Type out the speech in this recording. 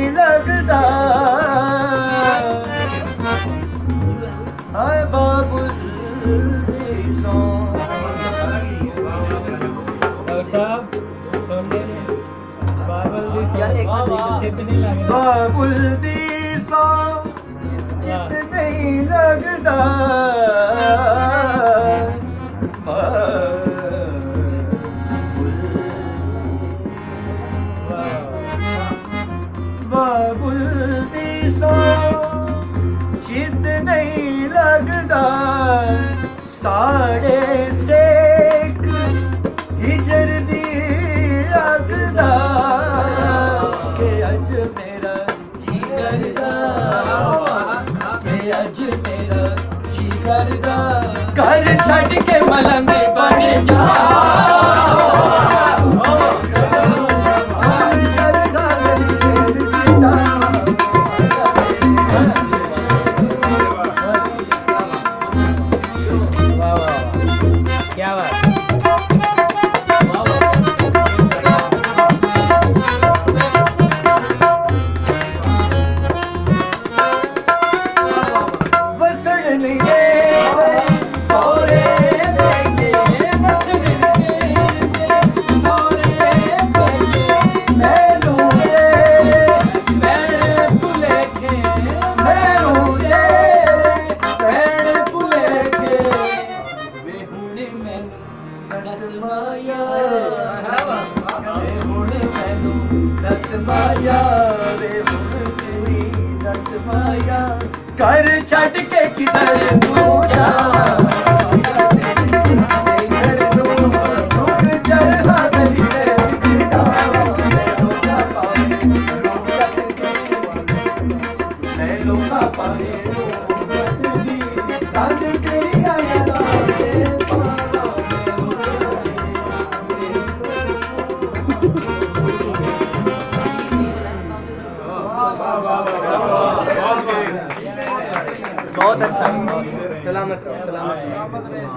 नहीं लगदा हाय बाबुल दी सौ डॉक्टर साहब सुन ले बाबुल दी सौ चित नहीं लगदा बाबुल दी सौ चित नहीं लगदा बाबुल दी सौ चित नहीं लगदा साढ़े सेक हिजर दी लगदा के अज मेरा जी करदा के अज मेरा जी करदा घर छड़ के मलंग बन जा क्या बात बसण लिए सोरे देंगे बसण लिए सोरे देंगे मैनूंगे मैन भुलेखे मैनूंगे मैन भुलेखे वे हुण मैनू दस माया वे हुण मैनू दस माया वे हुण तेरी दस माया घर छड़ के किधर तू जा बहुत अच्छा सलामत रहो सलामत रहो